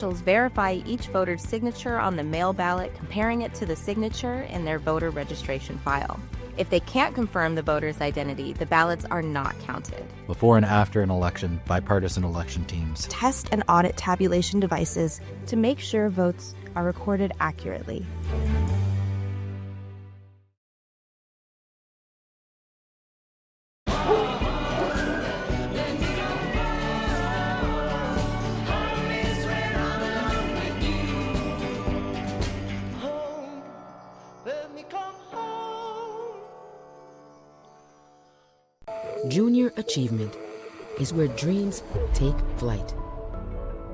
Officials verify each voter's signature on the mail ballot, comparing it to the signature in their voter registration file. If they can't confirm the voter's identity, the ballots are not counted. Before and after an election, bipartisan election teams test and audit tabulation devices to make sure votes are recorded accurately. Junior achievement is where dreams take flight.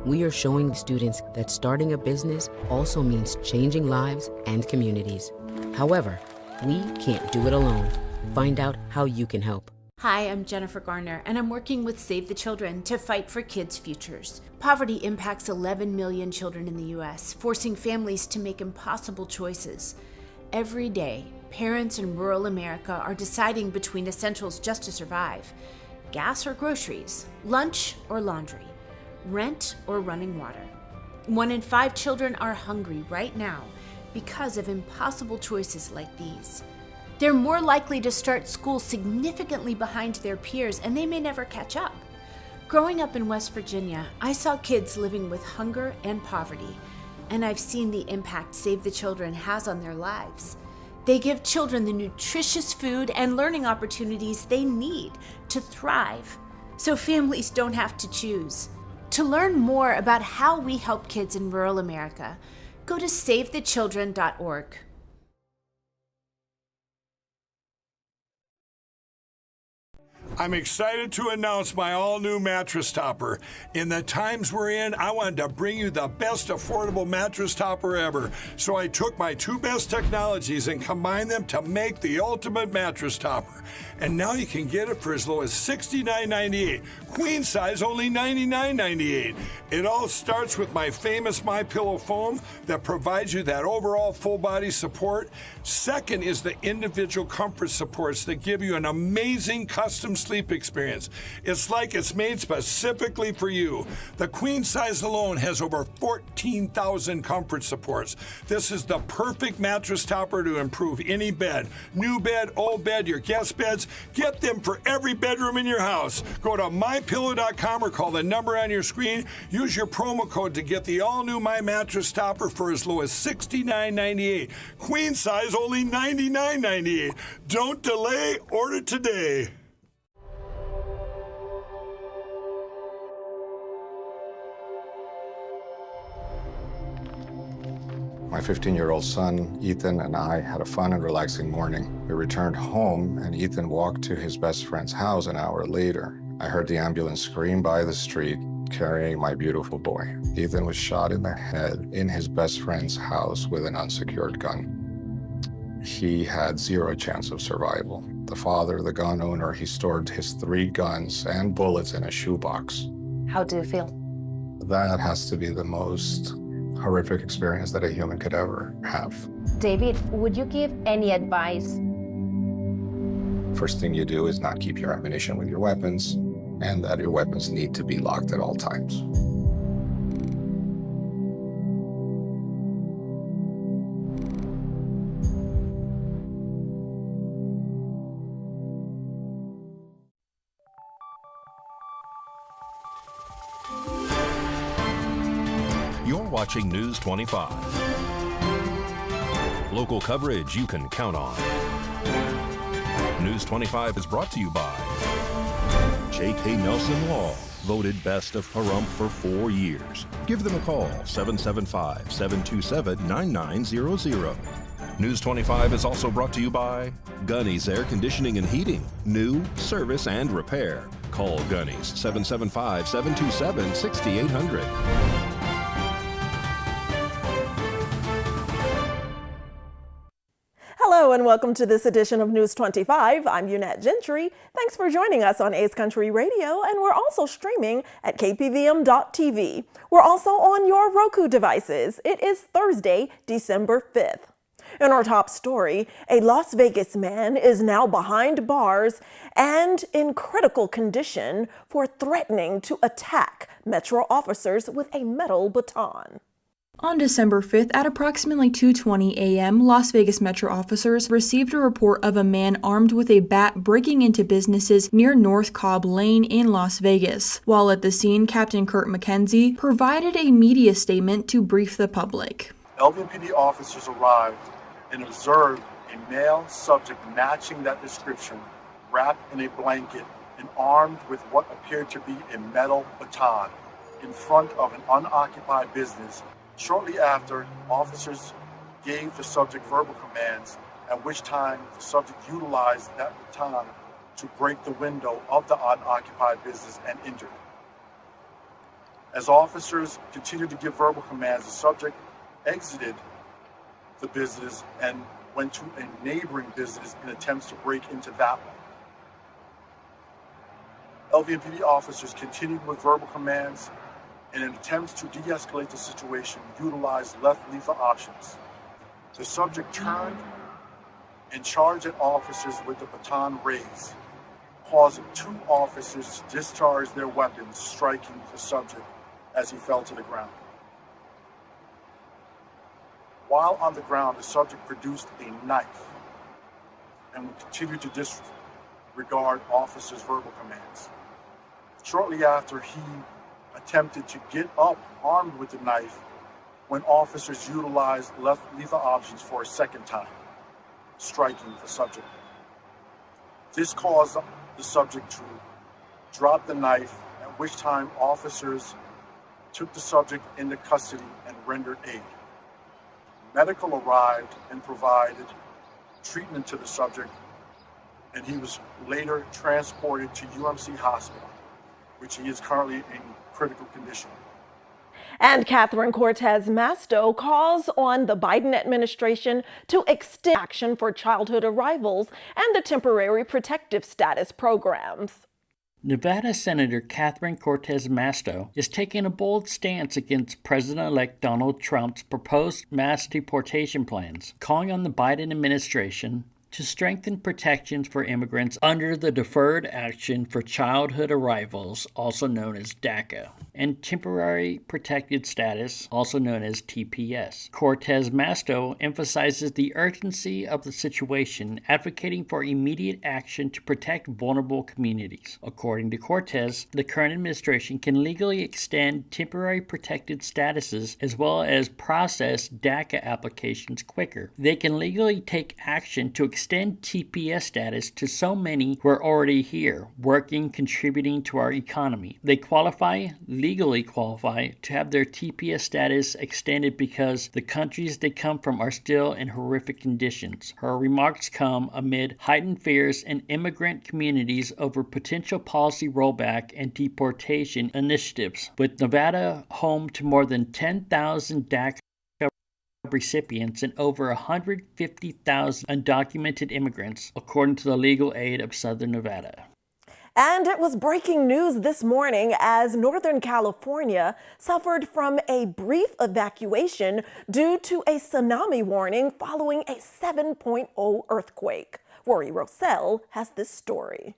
We are showing students that starting a business also means changing lives and communities. However, we can't do it alone. Find out how you can help. Hi, I'm Jennifer Garner, and I'm working with Save the Children to fight for kids' futures. Poverty impacts 11 million children in the U.S., forcing families to make impossible choices. Every day, parents in rural America are deciding between essentials just to survive: gas or groceries, lunch or laundry, rent or running water. 1 in 5 children are hungry right now because of impossible choices like these. They're more likely to start school significantly behind their peers, and they may never catch up. Growing up in West Virginia, I saw kids living with hunger and poverty, and I've seen the impact Save the Children has on their lives. They give children the nutritious food and learning opportunities they need to thrive, so families don't have to choose. To learn more about how we help kids in rural America, go to SaveTheChildren.org. I'm excited to announce my all-new mattress topper. In the times we're in, I wanted to bring you the best affordable mattress topper ever. So I took my 2 best technologies and combined them to make the ultimate mattress topper. And now you can get it for as low as $69.98. Queen size only $99.98. It all starts with my famous MyPillow foam that provides you that overall full body support. Second is the individual comfort supports that give you an amazing custom sleep experience. It's like it's made specifically for you. The queen size alone has over 14,000 comfort supports. This is the perfect mattress topper to improve any bed. New bed, old bed, your guest beds. Get them for every bedroom in your house. Go to mypillow.com or call the number on your screen. Use your promo code to get the all-new My Mattress Topper for as low as $69.98. Queen size only $99.98. Don't delay, order today. My 15-year-old son, Ethan, and I had a fun and relaxing morning. We returned home, and Ethan walked to his best friend's house an hour later. I heard the ambulance scream by the street, carrying my beautiful boy. Ethan was shot in the head in his best friend's house with an unsecured gun. He had 0 chance of survival. The father, the gun owner, he stored his 3 guns and bullets in a shoebox. How do you feel? That has to be the most horrific experience that a human could ever have. David, would you give any advice? First thing you do is not keep your ammunition with your weapons, and that your weapons need to be locked at all times. You're watching News 25. Local coverage you can count on. News 25 is brought to you by J.K. Nelson Law, voted best of Pahrump for 4 years. Give them a call, 775-727-9900. News 25 is also brought to you by Gunny's Air Conditioning and Heating. New, service, and repair. Call Gunny's, 775-727-6800. Hello and welcome to this edition of News 25. I'm Unette Gentry. Thanks for joining us on Ace Country Radio, and we're also streaming at KPVM.TV. We're also on your Roku devices. It is Thursday, December 5th. In our top story, a Las Vegas man is now behind bars and in critical condition for threatening to attack Metro officers with a metal baton. On December 5th at approximately 2:20 a.m., Las Vegas Metro officers received a report of a man armed with a bat breaking into businesses near North Cobb Lane in Las Vegas. While at the scene, Captain Kurt McKenzie provided a media statement to brief the public. LVPD officers arrived and observed a male subject matching that description, wrapped in a blanket and armed with what appeared to be a metal baton in front of an unoccupied business. Shortly after, officers gave the subject verbal commands, at which time the subject utilized that baton to break the window of the unoccupied business and injured. As officers continued to give verbal commands, the subject exited the business and went to a neighboring business in attempts to break into that one. LVPD officers continued with verbal commands and in attempts to de-escalate the situation, utilized less lethal options. The subject turned and charged at officers with the baton raised, causing two officers to discharge their weapons, striking the subject as he fell to the ground. While on the ground, the subject produced a knife and continued to disregard officers' verbal commands. Shortly after, he attempted to get up armed with the knife when officers utilized less lethal options for a second time, striking the subject. This caused the subject to drop the knife, at which time officers took the subject into custody and rendered aid. Medical arrived and provided treatment to the subject, and he was later transported to UMC Hospital, which he is currently in critical condition. And Catherine Cortez Masto calls on the Biden administration to extend action for childhood arrivals and the temporary protective status programs. Nevada Senator Catherine Cortez Masto is taking a bold stance against President-elect Donald Trump's proposed mass deportation plans, calling on the Biden administration to strengthen protections for immigrants under the Deferred Action for Childhood Arrivals, also known as DACA, and Temporary Protected Status, also known as TPS. Cortez Masto emphasizes the urgency of the situation, advocating for immediate action to protect vulnerable communities. According to Cortez, the current administration can legally extend temporary protected statuses as well as process DACA applications quicker. They can legally take action to extend TPS status to so many who are already here, working, contributing to our economy. They legally qualify, to have their TPS status extended because the countries they come from are still in horrific conditions. Her remarks come amid heightened fears in immigrant communities over potential policy rollback and deportation initiatives, with Nevada home to more than 10,000 DACA recipients and over 150,000 undocumented immigrants, according to the Legal Aid of Southern Nevada. And it was breaking news this morning as Northern California suffered from a brief evacuation due to a tsunami warning following a 7.0 earthquake. Rory Rossell has this story.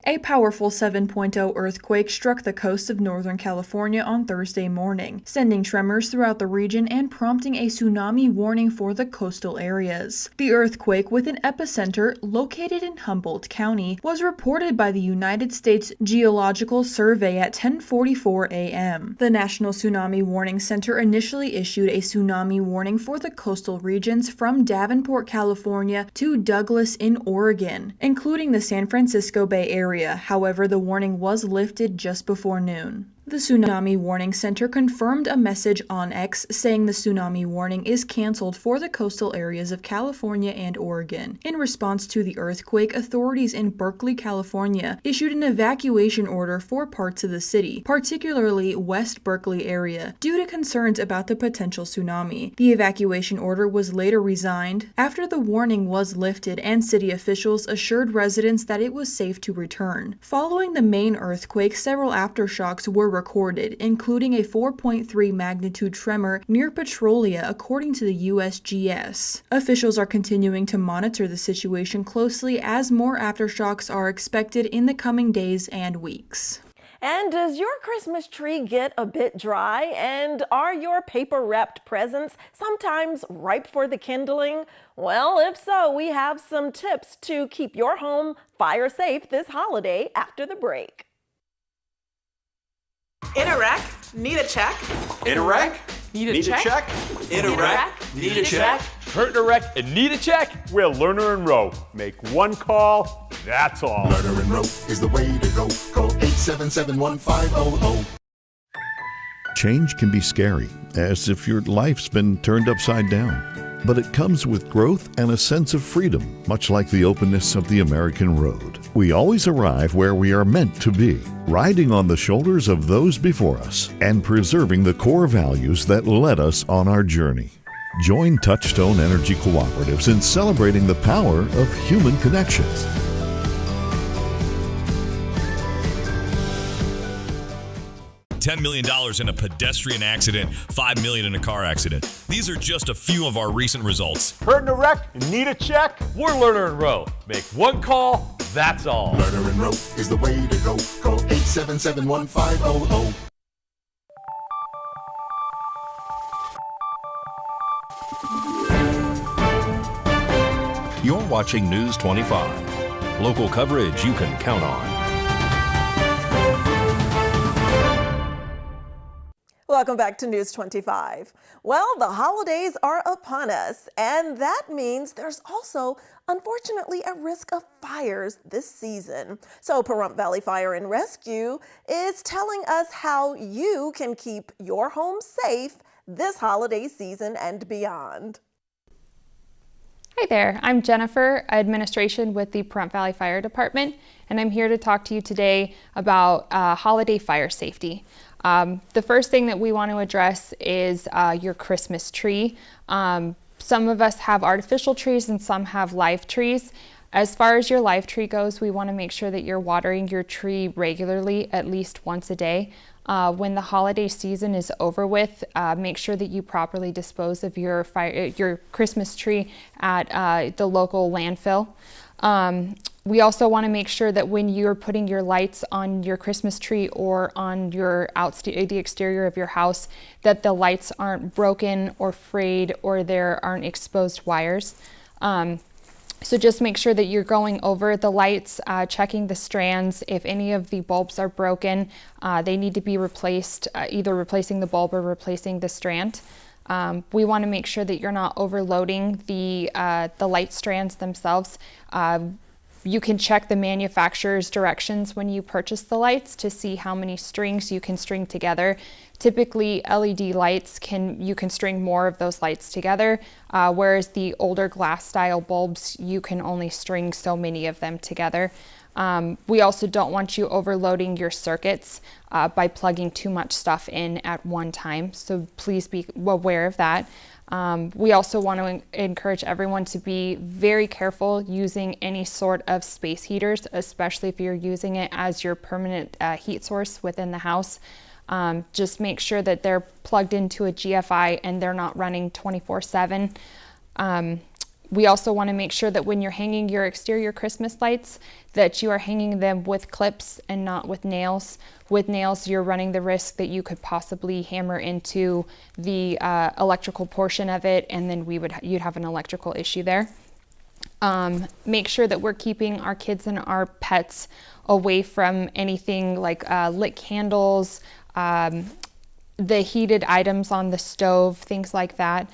A powerful 7.0 earthquake struck the coast of Northern California on Thursday morning, sending tremors throughout the region and prompting a tsunami warning for the coastal areas. The earthquake, with an epicenter located in Humboldt County, was reported by the United States Geological Survey at 10:44 a.m. The National Tsunami Warning Center initially issued a tsunami warning for the coastal regions from Davenport, California to Douglas in Oregon, including the San Francisco Bay Area. However, the warning was lifted just before noon. The Tsunami Warning Center confirmed a message on X saying the tsunami warning is canceled for the coastal areas of California and Oregon. In response to the earthquake, authorities in Berkeley, California issued an evacuation order for parts of the city, particularly West Berkeley area, due to concerns about the potential tsunami. The evacuation order was later resigned after the warning was lifted and city officials assured residents that it was safe to return. Following the main earthquake, several aftershocks were recorded, including a 4.3 magnitude tremor near Petrolia, according to the USGS. Officials are continuing to monitor the situation closely as more aftershocks are expected in the coming days and weeks. And does your Christmas tree get a bit dry? And are your paper-wrapped presents sometimes ripe for the kindling? Well, if so, we have some tips to keep your home fire safe this holiday after the break. In a wreck, need a check. In a wreck, need a check. In a wreck, need a check. Hurt in a wreck and need a check? We're Lerner and Rowe. Make one call, that's all. Lerner and Rowe is the way to go. Call 877-1500. Change can be scary, as if your life's been turned upside down. But it comes with growth and a sense of freedom, much like the openness of the American road. We always arrive where we are meant to be, riding on the shoulders of those before us and preserving the core values that led us on our journey. Join Touchstone Energy Cooperatives in celebrating the power of human connections. $10 million in a pedestrian accident, $5 million in a car accident. These are just a few of our recent results. Hurt in a wreck and need a check? We're Lerner and Rowe. Make one call, that's all. Lerner and Rowe is the way to go. Call 877-1500. You're watching News 25. Local coverage you can count on. Welcome back to News 25. Well, the holidays are upon us, and that means there's also, unfortunately, a risk of fires this season. So Pahrump Valley Fire and Rescue is telling us how you can keep your home safe this holiday season and beyond. Hi there, I'm Jennifer, Administration with the Pahrump Valley Fire Department, and I'm here to talk to you today about holiday fire safety. The first thing that we want to address is your Christmas tree. Some of us have artificial trees and some have live trees. As far as your live tree goes, we want to make sure that you're watering your tree regularly, at least once a day. When the holiday season is over with, make sure that you properly dispose of your Christmas tree at the local landfill. We also want to make sure that when you're putting your lights on your Christmas tree or on your the exterior of your house, that the lights aren't broken or frayed or there aren't exposed wires. So just make sure that you're going over the lights, checking the strands. If any of the bulbs are broken, they need to be replaced, either replacing the bulb or replacing the strand. We want to make sure that you're not overloading the light strands themselves. You can check the manufacturer's directions when you purchase the lights to see how many strings you can string together. Typically, LED lights you can string more of those lights together, whereas the older glass style bulbs, you can only string so many of them together. We also don't want you overloading your circuits by plugging too much stuff in at one time, so please be aware of that. We also want to encourage everyone to be very careful using any sort of space heaters, especially if you're using it as your permanent heat source within the house. Just make sure that they're plugged into a GFI and they're not running 24/7. We also want to make sure that when you're hanging your exterior Christmas lights, that you are hanging them with clips and not with nails. With nails, you're running the risk that you could possibly hammer into the electrical portion of it, and then you'd have an electrical issue there. Make sure that we're keeping our kids and our pets away from anything like lit candles, the heated items on the stove, things like that.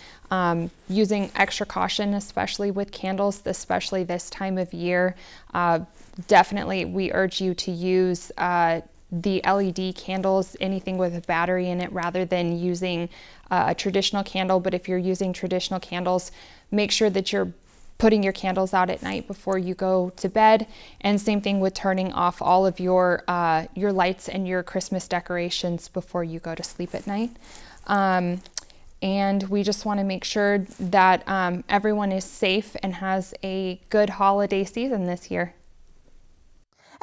Using extra caution, especially with candles, especially this time of year. Definitely, we urge you to use the LED candles, anything with a battery in it, rather than using a traditional candle. But if you're using traditional candles, make sure that you're putting your candles out at night before you go to bed, and same thing with turning off all of your lights and your Christmas decorations before you go to sleep at night. And we just want to make sure that everyone is safe and has a good holiday season this year.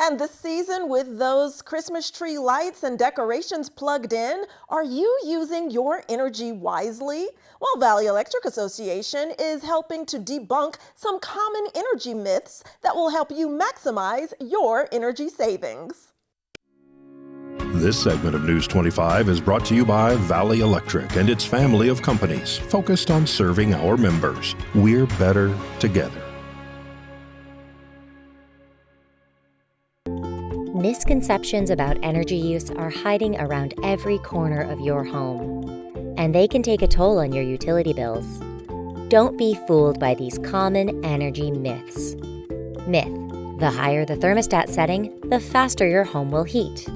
And this season, with those Christmas tree lights and decorations plugged in, are you using your energy wisely? Well, Valley Electric Association is helping to debunk some common energy myths that will help you maximize your energy savings. This segment of News 25 is brought to you by Valley Electric and its family of companies focused on serving our members. We're better together. Misconceptions about energy use are hiding around every corner of your home, and they can take a toll on your utility bills. Don't be fooled by these common energy myths. Myth: the higher the thermostat setting, the faster your home will heat.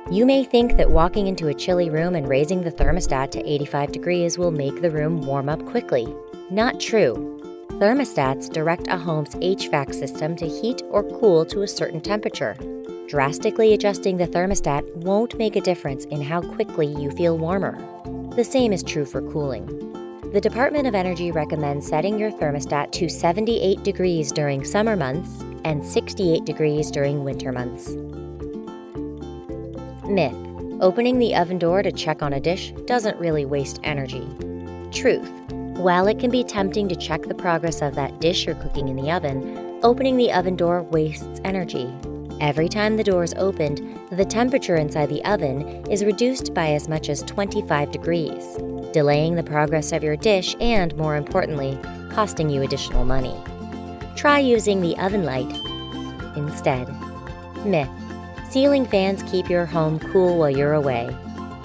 You may think that walking into a chilly room and raising the thermostat to 85 degrees will make the room warm up quickly. Not true. Thermostats direct a home's HVAC system to heat or cool to a certain temperature. Drastically adjusting the thermostat won't make a difference in how quickly you feel warmer. The same is true for cooling. The Department of Energy recommends setting your thermostat to 78 degrees during summer months and 68 degrees during winter months. Myth: opening the oven door to check on a dish doesn't really waste energy. Truth: while it can be tempting to check the progress of that dish you're cooking in the oven, opening the oven door wastes energy. Every time the door is opened, the temperature inside the oven is reduced by as much as 25 degrees, delaying the progress of your dish and, more importantly, costing you additional money. Try using the oven light instead. Myth: ceiling fans keep your home cool while you're away.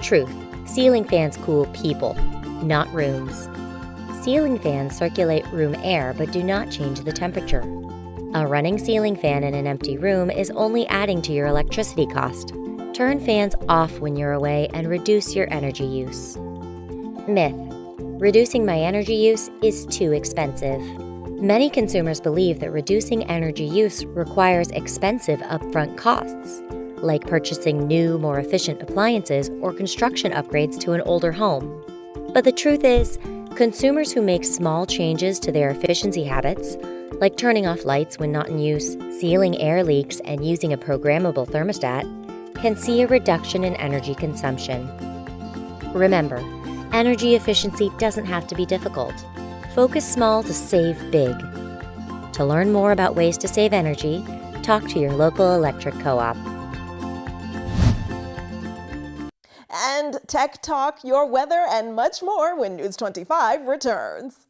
Truth: ceiling fans cool people, not rooms. Ceiling fans circulate room air but do not change the temperature. A running ceiling fan in an empty room is only adding to your electricity cost. Turn fans off when you're away and reduce your energy use. Myth: reducing my energy use is too expensive. Many consumers believe that reducing energy use requires expensive upfront costs, like purchasing new, more efficient appliances or construction upgrades to an older home. But the truth is, consumers who make small changes to their efficiency habits, like turning off lights when not in use, sealing air leaks, and using a programmable thermostat, can see a reduction in energy consumption. Remember, energy efficiency doesn't have to be difficult. Focus small to save big. To learn more about ways to save energy, talk to your local electric co-op. And Tech Talk, your weather, and much more when News 25 returns.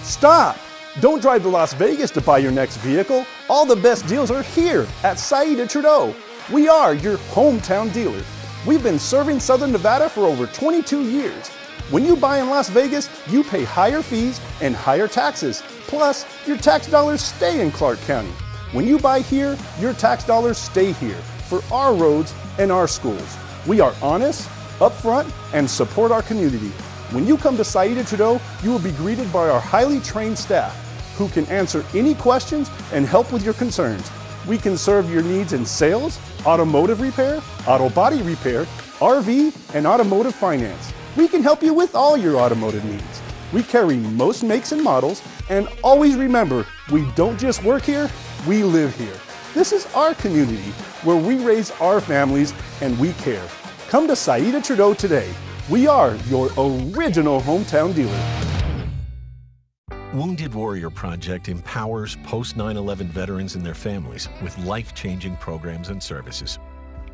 Stop! Don't drive to Las Vegas to buy your next vehicle. All the best deals are here at Saida Trudeau. We are your hometown dealer. We've been serving Southern Nevada for over 22 years. When you buy in Las Vegas, you pay higher fees and higher taxes. Plus, your tax dollars stay in Clark County. When you buy here, your tax dollars stay here for our roads and our schools. We are honest, upfront, and support our community. When you come to Saida Trudeau, you will be greeted by our highly trained staff who can answer any questions and help with your concerns. We can serve your needs in sales, automotive repair, auto body repair, RV, and automotive finance. We can help you with all your automotive needs. We carry most makes and models, and always remember, we don't just work here, we live here. This is our community where we raise our families and we care. Come to Saida Trudeau today. We are your original hometown dealer. Wounded Warrior Project empowers post-9/11 veterans and their families with life-changing programs and services.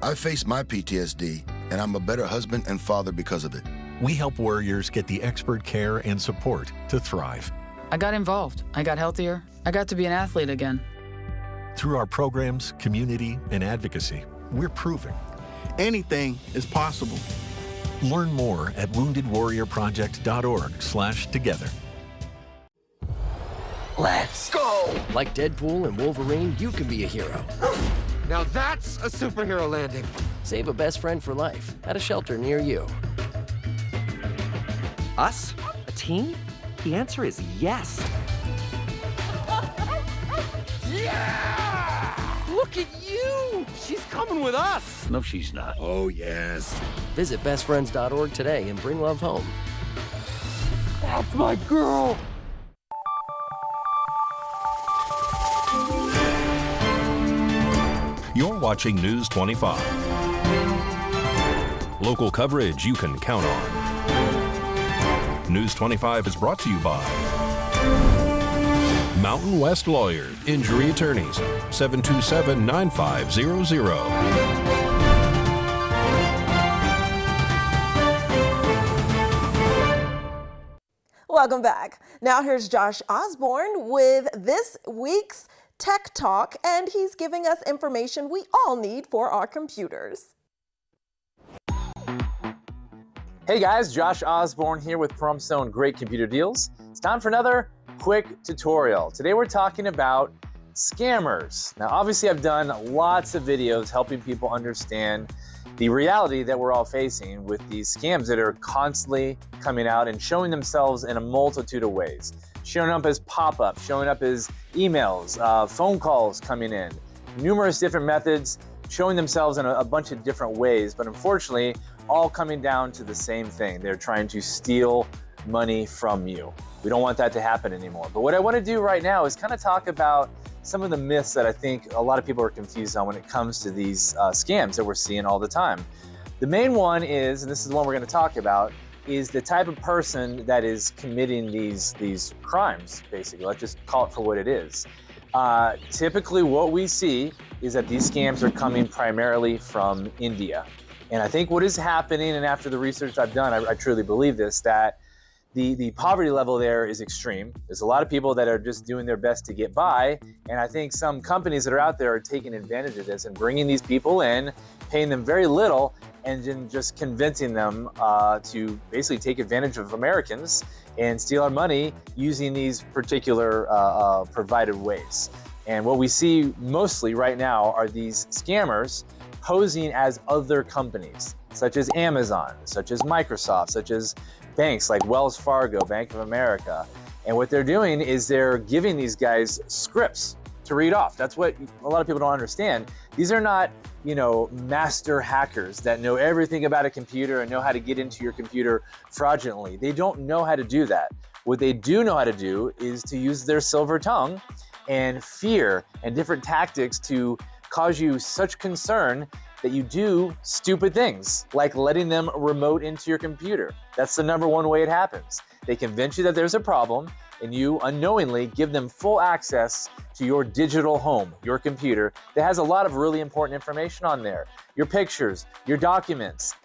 I faced my PTSD, and I'm a better husband and father because of it. We help warriors get the expert care and support to thrive. I got involved. I got healthier. I got to be an athlete again. Through our programs, community, and advocacy, we're proving anything is possible. Learn more at woundedwarriorproject.org/together. Let's go! Like Deadpool and Wolverine, you can be a hero. Now that's a superhero landing. Save a best friend for life at a shelter near you. Us? A team? The answer is yes. Yeah! Look at you! She's coming with us! No, she's not. Oh, yes. Visit bestfriends.org today and bring love home. That's my girl! You're watching News 25. Local coverage you can count on. News 25 is brought to you by Mountain West Lawyer, Injury Attorneys, 727-9500. Welcome back. Now here's Josh Osborne with this week's Tech Talk, and he's giving us information we all need for our computers. Hey guys, Josh Osborne here with Pahrump Zone Great Computer Deals. It's time for another quick tutorial. Today we're talking about scammers. Now obviously I've done lots of videos helping people understand the reality that we're all facing with these scams that are constantly coming out and showing themselves in a multitude of ways. Showing up as pop-ups, showing up as emails, phone calls coming in, numerous different methods, showing themselves in a bunch of different ways, but unfortunately, all coming down to the same thing. They're trying to steal money from you. We don't want that to happen anymore. But what I want to do right now is kind of talk about some of the myths that I think a lot of people are confused on when it comes to these scams that we're seeing all the time. The main one is, and this is the one we're going to talk about, is the type of person that is committing these crimes, basically. Let's just call it for what it is. Typically what we see is that these scams are coming primarily from India. And I think what is happening, and after the research I've done, I truly believe this, that the poverty level there is extreme. There's a lot of people that are just doing their best to get by, and I think some companies that are out there are taking advantage of this and bringing these people in, paying them very little, and then just convincing them to basically take advantage of Americans and steal our money using these particular provided ways. And what we see mostly right now are these scammers posing as other companies, such as Amazon, such as Microsoft, such as banks like Wells Fargo, Bank of America. And what they're doing is they're giving these guys scripts to read off. That's what a lot of people don't understand. These are not, master hackers that know everything about a computer and know how to get into your computer fraudulently. They don't know how to do that. What they do know how to do is to use their silver tongue and fear and different tactics to cause you such concern that you do stupid things, like letting them remote into your computer. That's the number one way it happens. They convince you that there's a problem, and you unknowingly give them full access to your digital home, your computer, that has a lot of really important information on there. Your pictures, your documents,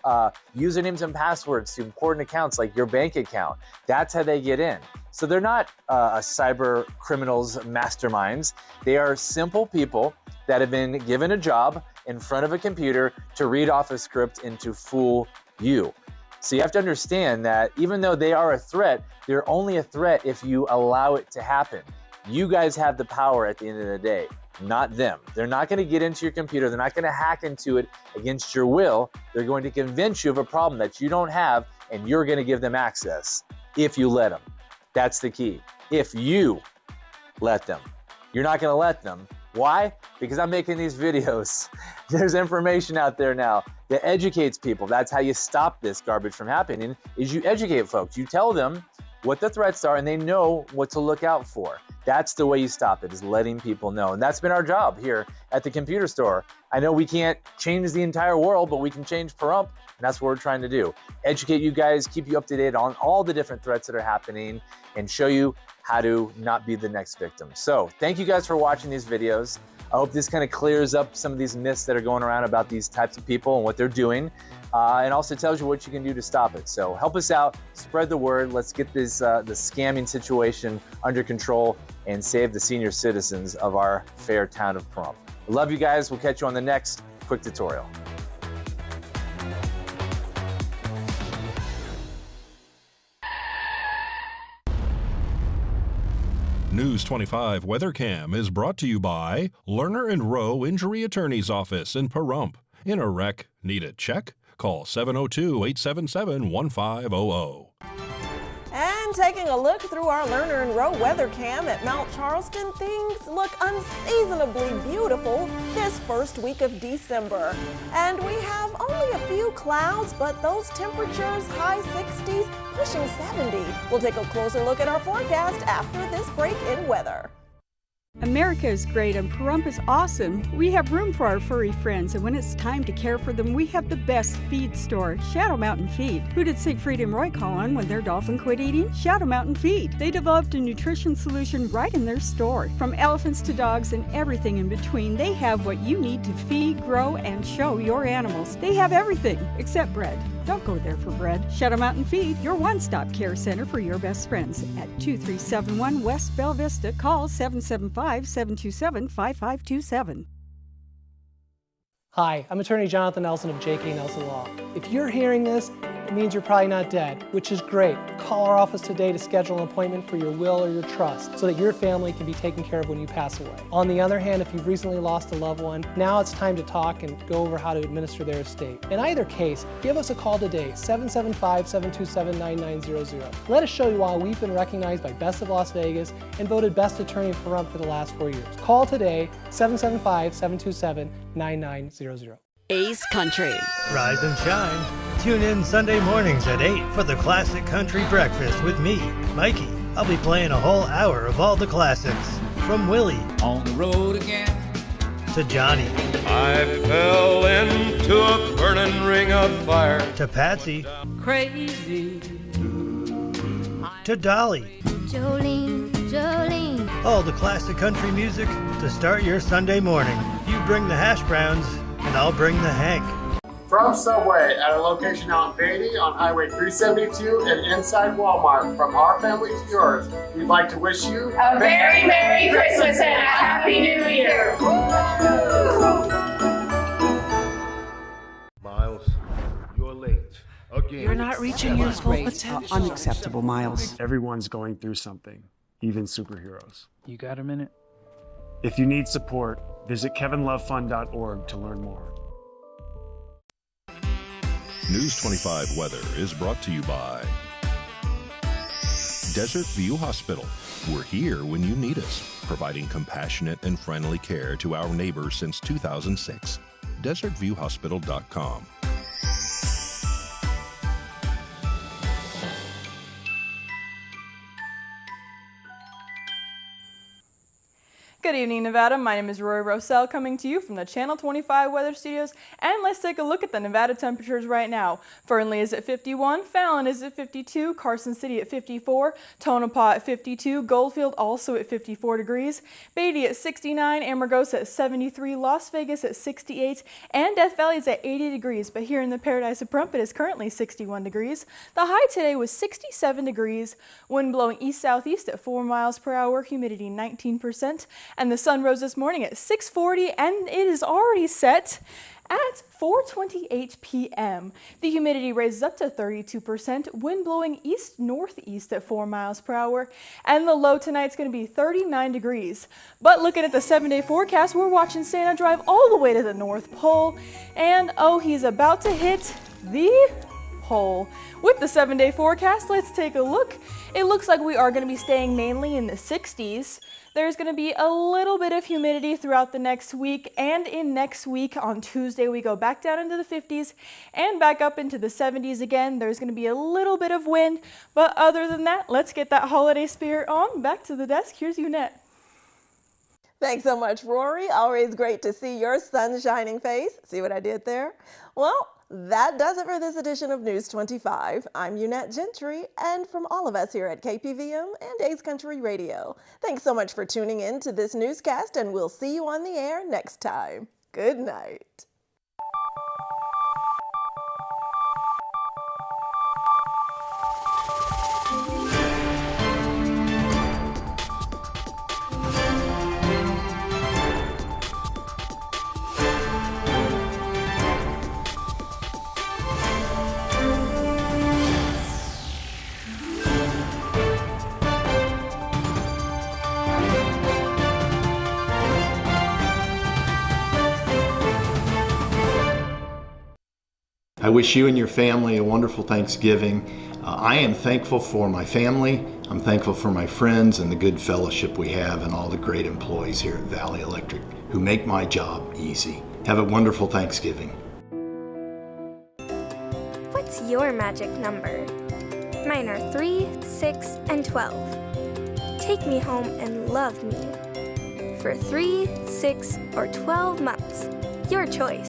usernames and passwords to important accounts like your bank account. That's how they get in. So they're not cyber criminals masterminds. They are simple people that have been given a job in front of a computer to read off a script and to fool you. So you have to understand that even though they are a threat, they're only a threat if you allow it to happen. You guys have the power at the end of the day, not them. They're not going to get into your computer. They're not going to hack into it against your will. They're going to convince you of a problem that you don't have, and you're going to give them access if you let them. That's the key. If you let them. You're not going to let them. Why? Because I'm making these videos. There's information out there now that educates people. That's how you stop this garbage from happening, is you educate folks. You tell them what the threats are and they know what to look out for. That's the way you stop it, is letting people know. And that's been our job here at the computer store. I know we can't change the entire world, but we can change Pahrump, and that's what we're trying to do. Educate you guys, keep you up to date on all the different threats that are happening, and show you how to not be the next victim. So thank you guys for watching these videos. I hope this kind of clears up some of these myths that are going around about these types of people and what they're doing, and also tells you what you can do to stop it. So help us out, spread the word. Let's get this the scamming situation under control and save the senior citizens of our fair town of Pahrump. I love you guys. We'll catch you on the next quick tutorial. News 25 WeatherCam is brought to you by Lerner & Rowe Injury Attorney's Office in Pahrump. In a wreck, need a check? Call 702-877-1500. And taking a look through our Lerner & Rowe weather cam at Mount Charleston, things look unseasonably beautiful this first week of December. And we have only a few clouds, but those temperatures, high 60s, pushing 70. We'll take a closer look at our forecast after this break in weather. America is great and Pahrump is awesome. We have room for our furry friends, and when it's time to care for them, we have the best feed store, Shadow Mountain Feed. Who did Siegfried and Roy call on when their dolphin quit eating? Shadow Mountain Feed. They developed a nutrition solution right in their store. From elephants to dogs and everything in between, they have what you need to feed, grow, and show your animals. They have everything except bread. Don't go there for bread. Shadow Mountain Feed, your one-stop care center for your best friends. At 2371 West Bella Vista, call 775-727-5527. Hi, I'm attorney Jonathan Nelson of J.K. Nelson Law. If you're hearing this, it means you're probably not dead, which is great. Call our office today to schedule an appointment for your will or your trust so that your family can be taken care of when you pass away. On the other hand, if you've recently lost a loved one, now it's time to talk and go over how to administer their estate. In either case, give us a call today, 775-727-9900. Let us show you why we've been recognized by Best of Las Vegas and voted Best Attorney for Pahrump for the last 4 years. Call today, 775-727-9900. Ace Country. Rise and shine. Tune in Sunday mornings at 8 for the Classic Country Breakfast with me, Mikey. I'll be playing a whole hour of all the classics. From Willie. On the road again. To Johnny. I fell into a burning ring of fire. To Patsy. Crazy. To Dolly. Jolene, Jolene. All the classic country music to start your Sunday morning. You bring the hash browns, and I'll bring the Hank. From Subway at a location out in Beatty on Highway 372 and inside Walmart, from our family to yours, we'd like to wish you a very Merry Christmas and a Happy New Year. Miles, you're late. Again. You're not reaching your full potential. Unacceptable, Miles. Everyone's going through something, even superheroes. You got a minute? If you need support, visit kevinlovefund.org to learn more. News 25 weather is brought to you by Desert View Hospital. We're here when you need us, providing compassionate and friendly care to our neighbors since 2006. DesertViewHospital.com. Good evening, Nevada. My name is Rory Rossell, coming to you from the Channel 25 Weather Studios, and let's take a look at the Nevada temperatures right now. Fernley is at 51, Fallon is at 52, Carson City at 54, Tonopah at 52, Goldfield also at 54 degrees, Beatty at 69, Amargosa at 73, Las Vegas at 68, and Death Valley is at 80 degrees, but here in the Paradise of Pahrump it is currently 61 degrees. The high today was 67 degrees, wind blowing east-southeast at 4 miles per hour, humidity 19%. And the sun rose this morning at 6:40, and it is already set at 4:28 p.m. The humidity raises up to 32%, wind blowing east-northeast at 4 miles per hour, and the low tonight's going to be 39 degrees. But looking at the 7-day forecast, we're watching Santa drive all the way to the North Pole, and oh, he's about to hit the pole. With the 7-day forecast, let's take a look. It looks like we are going to be staying mainly in the 60s. There's going to be a little bit of humidity throughout the next week, and in next week on Tuesday we go back down into the 50s and back up into the 70s again. There's going to be a little bit of wind, but other than that, let's get that holiday spirit on. Back to the desk. Here's Unette. Thanks so much, Rory. Always great to see your sun-shining face. See what I did there? Well, that does it for this edition of News 25. I'm Unette Gentry, and from all of us here at KPVM and Ace Country Radio, thanks so much for tuning in to this newscast, and we'll see you on the air next time. Good night. I wish you and your family a wonderful Thanksgiving. I am thankful for my family. I'm thankful for my friends and the good fellowship we have and all the great employees here at Valley Electric who make my job easy. Have a wonderful Thanksgiving. What's your magic number? Mine are 3, 6, and 12. Take me home and love me. for 3, 6, or 12 months. Your choice.